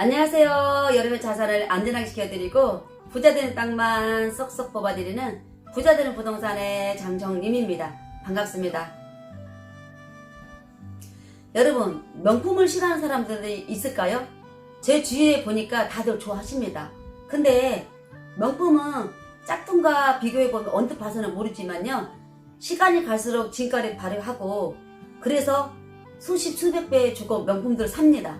안녕하세요. 여러분의 자산을 안전하게 지켜드리고 부자 되는 땅만 쏙쏙 뽑아드리는 부자 되는 부동산의 장정림입니다. 반갑습니다. 여러분, 명품을 싫어하는 사람들이 있을까요? 제 주위에 보니까 다들 좋아하십니다. 근데 명품은 짝퉁과 비교해보면 언뜻 봐서는 모르지만요, 시간이 갈수록 진가를 발휘하고 그래서 수십 수백 배 주고 명품들을 삽니다.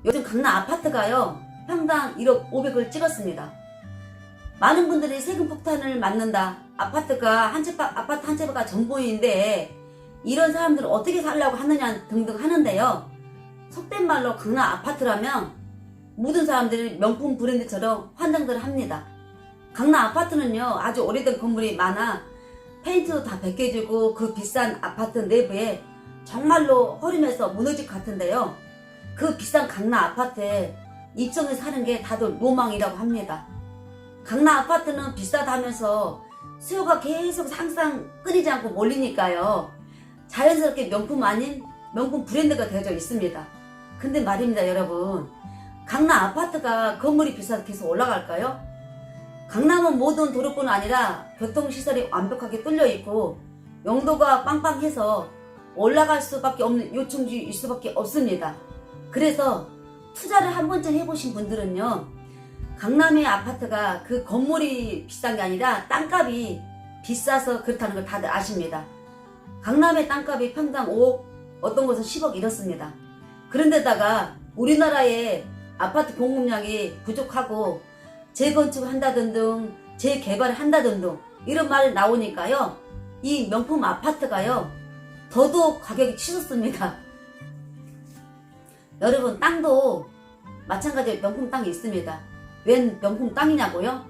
요즘 강남 아파트가요, 평당 1억 500을 찍었습니다. 많은 분들이 세금 폭탄을 맞는다, 아파트가 아파트 한 채가 전부인데 이런 사람들은 어떻게 살려고 하느냐 등등 하는데요, 속된 말로 강남 아파트라면 모든 사람들이 명품 브랜드처럼 환장들을 합니다. 강남 아파트는요, 아주 오래된 건물이 많아 페인트도 다 벗겨지고 그 비싼 아파트 내부에 정말로 허름해서 무너질 것 같은데요, 그 비싼 강남 아파트에 입성해 사는 게 다들 로망이라고 합니다. 강남 아파트는 비싸다면서 수요가 계속 항상 끊이지 않고 몰리니까요, 자연스럽게 명품 아닌 명품 브랜드가 되어져 있습니다. 근데 말입니다, 여러분, 강남 아파트가 건물이 비싸서 계속 올라갈까요? 강남은 모든 도로뿐 아니라 교통시설이 완벽하게 뚫려 있고 용도가 빵빵해서 올라갈 수밖에 없는 요충지일 수밖에 없습니다. 그래서 투자를 한 번쯤 해보신 분들은요, 강남의 아파트가 그 건물이 비싼 게 아니라 땅값이 비싸서 그렇다는 걸 다들 아십니다. 강남의 땅값이 평당 5억, 어떤 곳은 10억 이렇습니다. 그런데다가 우리나라의 아파트 공급량이 부족하고 재건축을 한다든 등 재개발을 한다든 등 이런 말이 나오니까요, 이 명품 아파트가요 더더욱 가격이 치솟습니다. 여러분, 땅도 마찬가지로 명품 땅이 있습니다. 웬 명품 땅이냐고요?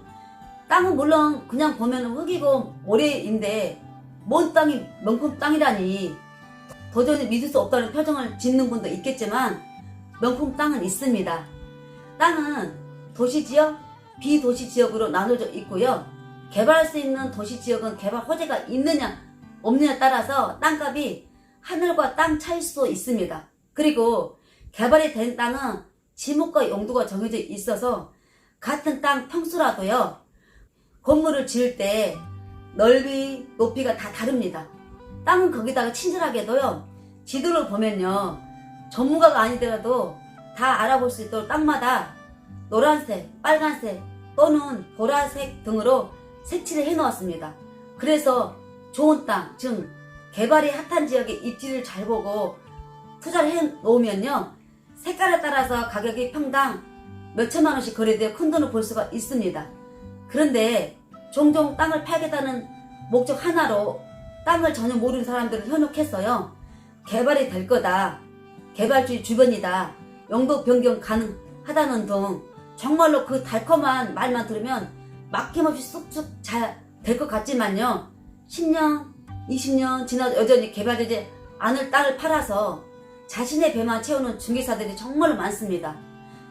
땅은 물론 그냥 보면 흙이고 모래인데 뭔 땅이 명품 땅이라니 도저히 믿을 수 없다는 표정을 짓는 분도 있겠지만 명품 땅은 있습니다. 땅은 도시지역, 비도시지역으로 나눠져 있고요, 개발할 수 있는 도시지역은 개발 호재가 있느냐 없느냐에 따라서 땅값이 하늘과 땅 차일 수도 있습니다. 그리고 개발이 된 땅은 지목과 용도가 정해져 있어서 같은 땅 평수라도요, 건물을 지을 때 넓이, 높이가 다 다릅니다. 땅은 거기다가 친절하게도요, 지도를 보면요, 전문가가 아니더라도 다 알아볼 수 있도록 땅마다 노란색, 빨간색 또는 보라색 등으로 색칠을 해 놓았습니다. 그래서 좋은 땅, 즉 개발이 핫한 지역에 입지를 잘 보고 투자를 해 놓으면요, 색깔에 따라서 가격이 평당 몇천만 원씩 거래되어 큰 돈을 벌 수가 있습니다. 그런데 종종 땅을 팔겠다는 목적 하나로 땅을 전혀 모르는 사람들을 현혹해서요, 개발이 될 거다, 개발주의 주변이다, 용도 변경 가능하다는 등 정말로 그 달콤한 말만 들으면 막힘없이 쑥쑥 잘 될 것 같지만요, 10년, 20년 지나도 여전히 개발되지 않을 땅을 팔아서 자신의 배만 채우는 중개사들이 정말 많습니다.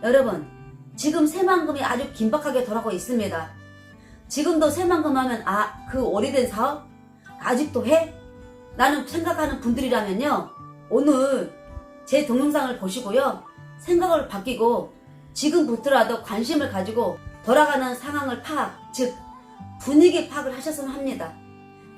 여러분, 지금 새만금이 아주 긴박하게 돌아가고 있습니다. 지금도 새만금 하면 그 오래된 사업? 아직도 해? 라는 생각하는 분들이라면요, 오늘 제 동영상을 보시고요, 생각을 바뀌고 지금부터라도 관심을 가지고 돌아가는 상황을 파악, 즉 분위기 파악을 하셨으면 합니다.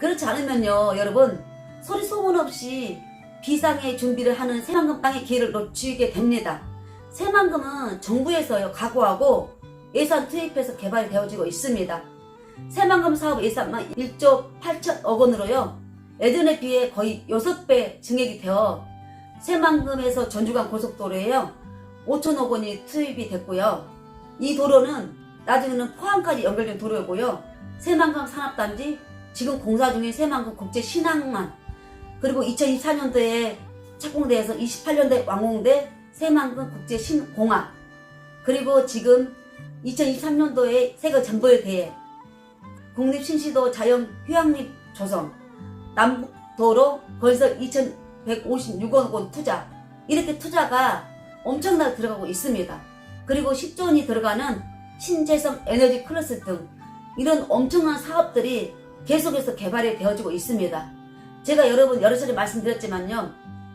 그렇지 않으면요, 여러분, 소리 소문 없이 비상의 준비를 하는 새만금 땅의 기회를 놓치게 됩니다. 새만금은 정부에서요 각오하고 예산 투입해서 개발이 되어지고 있습니다. 새만금 사업 예산만 1조 8천억 원으로요 예전에 비해 거의 6배 증액이 되어 새만금에서 전주간 고속도로에요 5천억 원이 투입이 됐고요, 이 도로는 나중에는 포항까지 연결된 도로이고요, 새만금 산업단지, 지금 공사 중인 새만금 국제신항만, 그리고 2024년도에 착공돼서 28년도에 완공돼 새만금 국제신공항, 그리고 지금 2023년도에 세계 전벌대회, 국립신시도 자연휴양림 조성, 남북도로 건설 2156억 원 투자, 이렇게 투자가 엄청나게 들어가고 있습니다. 그리고 10조 원이 들어가는 신재생 에너지 클러스 등 이런 엄청난 사업들이 계속해서 개발이 되어지고 있습니다. 제가 여러 차례 말씀드렸지만요,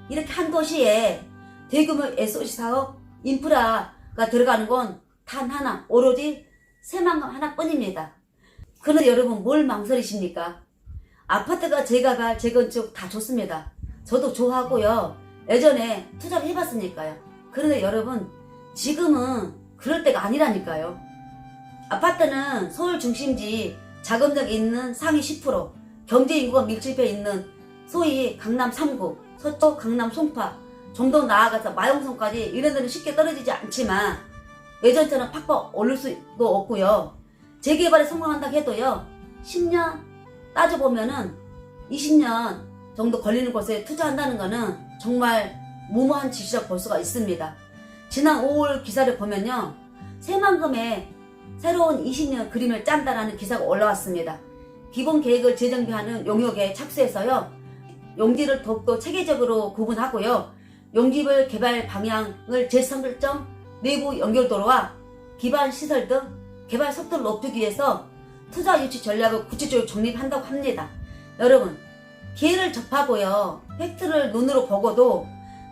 이렇게 한 도시에 대규모 SOC 사업, 인프라 들어가는 건 단 하나, 오로지 새만금 하나뿐입니다. 그런데 여러분 뭘 망설이십니까? 아파트가 재개발, 재건축 다 좋습니다. 저도 좋아하고요. 예전에 투자를 해봤으니까요. 그런데 여러분 지금은 그럴 때가 아니라니까요. 아파트는 서울 중심지 자금력이 있는 상위 10%, 경제인구가 밀집해 있는 소위 강남 3구, 서쪽 강남 송파, 좀 더 나아가서 마용성까지 이런 데는 쉽게 떨어지지 않지만 예전처럼 팍팍 오를 수도 없고요. 재개발에 성공한다고 해도요. 10년 따져보면은 20년 정도 걸리는 곳에 투자한다는 거는 정말 무모한 짓이라고 볼 수가 있습니다. 지난 5월 기사를 보면요. 새만금에 새로운 20년 그림을 짠다라는 기사가 올라왔습니다. 기본 계획을 재정비하는 용역에 착수해서요. 용지를 더욱더 체계적으로 구분하고요. 용지별 개발 방향을 재선결정, 내부 연결도로와 기반 시설 등 개발 속도를 높이기 위해서 투자 유치 전략을 구체적으로 정립한다고 합니다. 여러분, 기회를 접하고요. 팩트를 눈으로 보고도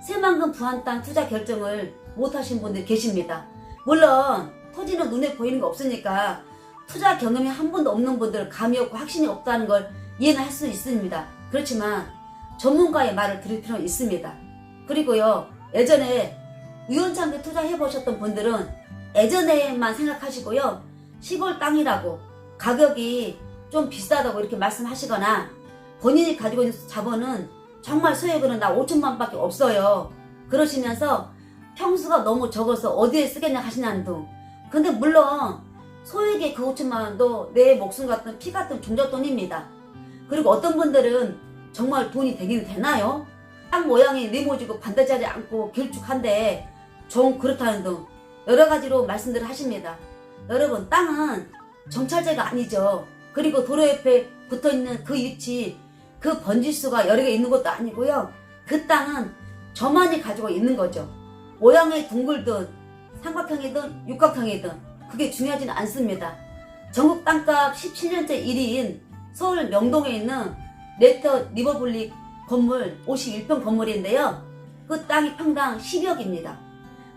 새만금 부안 땅 투자 결정을 못하신 분들이 계십니다. 물론 토지는 눈에 보이는 거 없으니까 투자 경험이 한 번도 없는 분들 감이 없고 확신이 없다는 걸 이해는 할 수 있습니다. 그렇지만 전문가의 말을 들을 필요는 있습니다. 그리고요. 예전에 우연찮게 투자해보셨던 분들은 예전에만 생각하시고요. 시골 땅이라고 가격이 좀 비싸다고 이렇게 말씀하시거나 본인이 가지고 있는 자본은 정말 소액으로 나 5천만 밖에 없어요. 그러시면서 평수가 너무 적어서 어디에 쓰겠냐 하시는 등. 근데 물론 소액의 그 5천만 원도 내 목숨 같은 피 같은 종잣돈입니다. 그리고 어떤 분들은 정말 돈이 되긴 되나요? 땅 모양이 네모지고 반듯하지 않고 길쭉한데 좀 그렇다는 등 여러 가지로 말씀들을 하십니다. 여러분 땅은 정찰제가 아니죠. 그리고 도로 옆에 붙어있는 그 위치, 그 번지수가 여러 개 있는 것도 아니고요. 그 땅은 저만이 가지고 있는 거죠. 모양이 둥글든 삼각형이든 육각형이든 그게 중요하지는 않습니다. 전국 땅값 17년째 1위인 서울 명동에 있는 레터 리버블릭 건물 51평 건물인데요. 그 땅이 평당 12억입니다.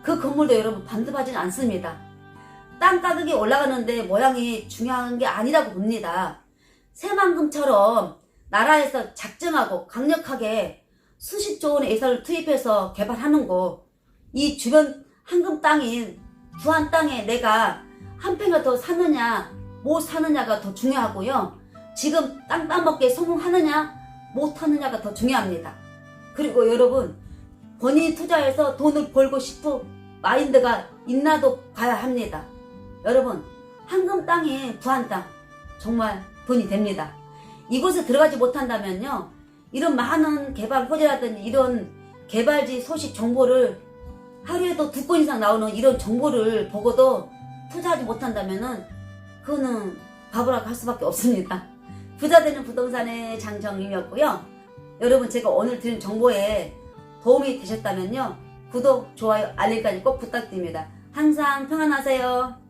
그 건물도 여러분 반납하지는 않습니다. 땅 가격이 올라가는데 모양이 중요한 게 아니라고 봅니다. 새만금처럼 나라에서 작정하고 강력하게 수십조 원의 예산을 투입해서 개발하는 곳, 이 주변 황금 땅인 부안 땅에 내가 한 평을 더 사느냐 못 사느냐가 더 중요하고요. 지금 땅 따먹기에 성공하느냐 못하느냐가 더 중요합니다. 그리고 여러분 본인이 투자해서 돈을 벌고 싶은 마인드가 있나도 봐야 합니다. 여러분 황금 땅인 부안 땅 정말 돈이 됩니다. 이곳에 들어가지 못한다면요. 이런 많은 개발 호재라든지 이런 개발지 소식 정보를 하루에도 2건 이상 나오는 이런 정보를 보고도 투자하지 못한다면은 그거는 바보라고 할 수밖에 없습니다. 부자되는 부동산의 장정임이었고요. 여러분 제가 오늘 드린 정보에 도움이 되셨다면요. 구독, 좋아요, 알림까지 꼭 부탁드립니다. 항상 평안하세요.